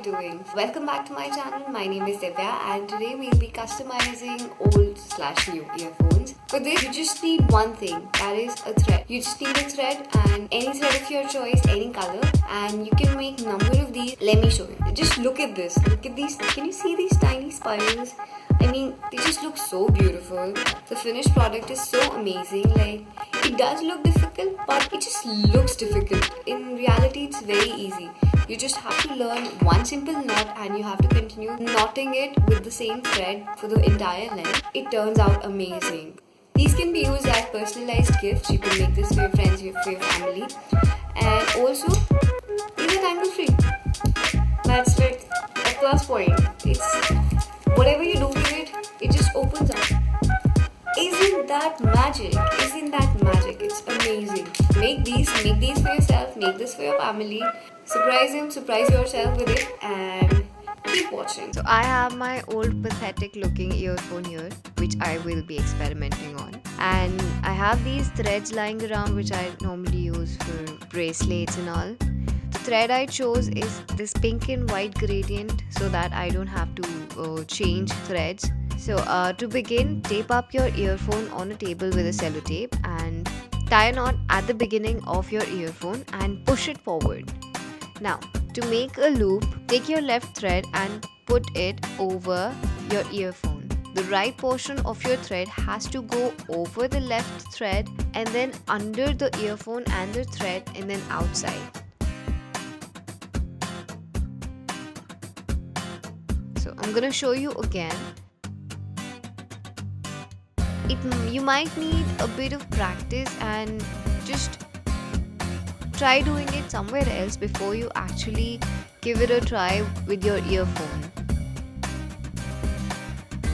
you doing? Welcome back to my channel. My name is Divya and today we'll be customizing old/new earphones. For this, you just need one thing, that is a thread. You just need a thread and any thread of your choice, any color, and you can make number of these. Let me show you. Just look at this. Look at these. Can you see these tiny spirals? I mean, they just look so beautiful. The finished product is so amazing. Like, it does look difficult, but it just looks difficult. In reality, it's very easy. You just have to learn one simple knot and you have to continue knotting it with the same thread for the entire length. It turns out amazing. These can be used as personalized gifts. You can make this for your friends, for your family. And also, these are tangle free. That's like a plus point. It's whatever you do with it, it just opens up. Isn't that magic? Isn't that magic? It's amazing. Make these for yourself, make this for your family. Surprise him, surprise yourself with it, and keep watching. So I have my old pathetic looking earphone here, which I will be experimenting on. And I have these threads lying around which I normally use for bracelets and all. The thread I chose is this pink and white gradient so that I don't have to change threads. So to begin, tape up your earphone on a table with a sellotape and tie a knot at the beginning of your earphone and push it forward. Now, to make a loop, take your left thread and put it over your earphone. The right portion of your thread has to go over the left thread and then under the earphone and the thread and then outside. So I'm gonna show you again. You might need a bit of practice and just try doing it somewhere else before you actually give it a try with your earphone.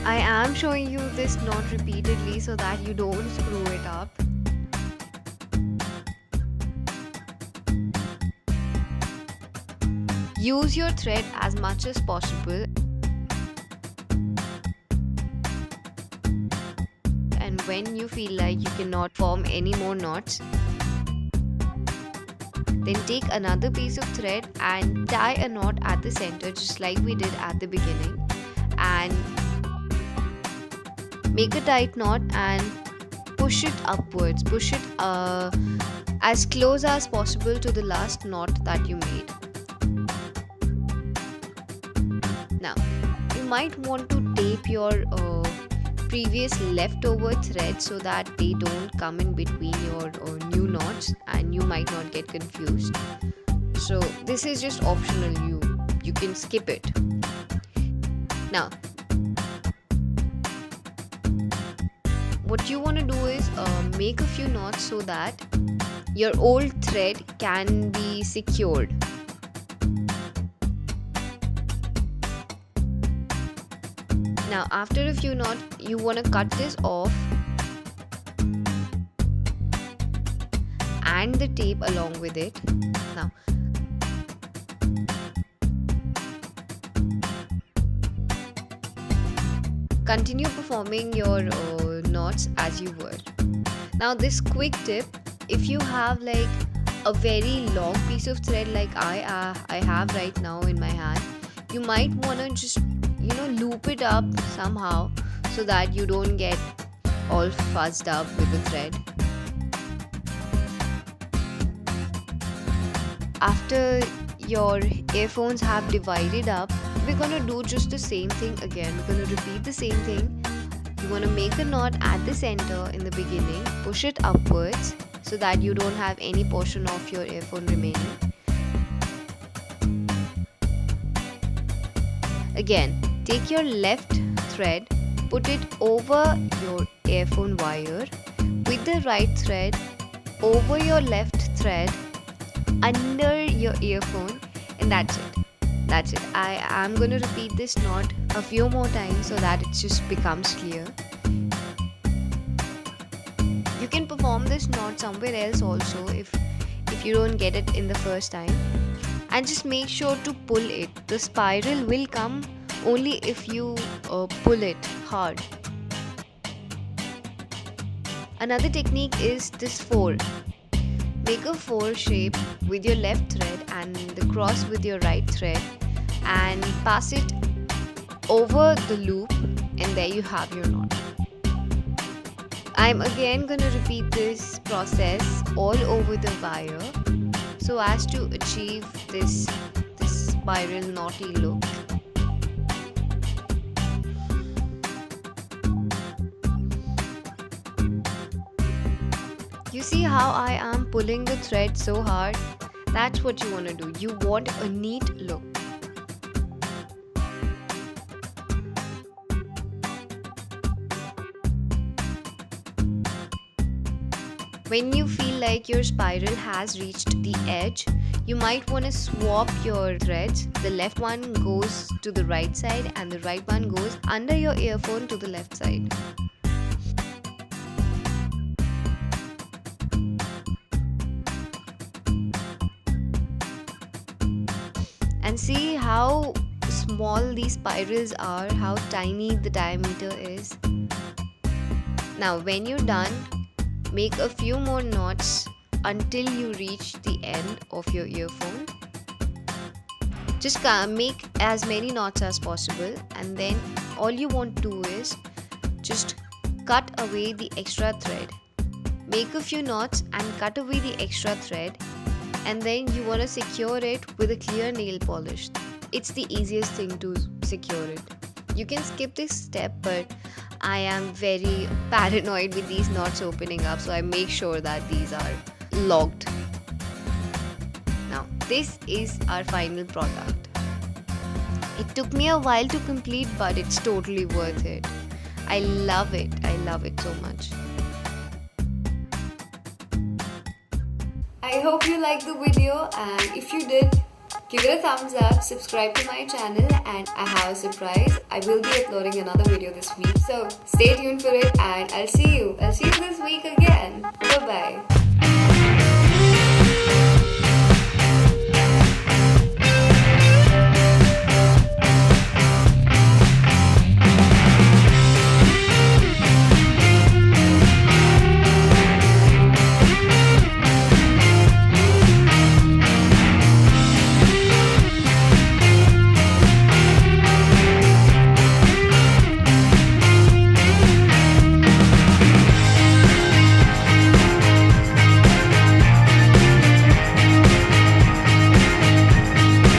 I am showing you this knot repeatedly so that you don't screw it up. Use your thread as much as possible. And when you feel like you cannot form any more knots, then take another piece of thread and tie a knot at the center just like we did at the beginning, and make a tight knot and push it upwards. Push it as close as possible to the last knot that you made. Now, you might want to tape your previous leftover threads so that they don't come in between your new knots and you might not get confused. So this is just optional, you can skip it. Now what you want to do is make a few knots so that your old thread can be secured. Now after a few knots, you want to cut this off and the tape along with it. Now continue performing your knots as you would. Now this quick tip, if you have like a very long piece of thread like I have right now in my hand, you might want to just loop it up somehow so that you don't get all fuzzed up with the thread. After your earphones have divided up, we're gonna do just the same thing again. We're gonna repeat the same thing. You wanna make a knot at the center in the beginning, push it upwards so that you don't have any portion of your earphone remaining. Again, take your left thread, put it over your earphone wire with the right thread over your left thread under your earphone, and that's it. That's it. I am going to repeat this knot a few more times so that it just becomes clear. You can perform this knot somewhere else also if you don't get it in the first time. And just make sure to pull it. The spiral will come only if you pull it hard. Another technique is this 4. Make a 4 shape with your left thread and the cross with your right thread, and pass it over the loop, and there you have your knot. I'm again gonna repeat this process all over the wire so as to achieve this spiral knotty look. You see how I am pulling the thread so hard? That's what you want to do. You want a neat look. When you feel like your spiral has reached the edge, you might want to swap your threads. The left one goes to the right side and the right one goes under your earphone to the left side. And see how small these spirals are, how tiny the diameter is. Now when you're done, make a few more knots until you reach the end of your earphone. Just make as many knots as possible, and then all you want to do is just cut away the extra thread. Make a few knots and cut away the extra thread, and then you want to secure it with a clear nail polish. It's the easiest thing to secure it. You can skip this step, but I am very paranoid with these knots opening up, so I make sure that these are locked. Now, this is our final product. It took me a while to complete, but it's totally worth it. I love it. I love it so much. I hope you liked the video, and if you did, give it a thumbs up, subscribe to my channel, and I have a surprise. I will be uploading another video this week, so stay tuned for it, and I'll see you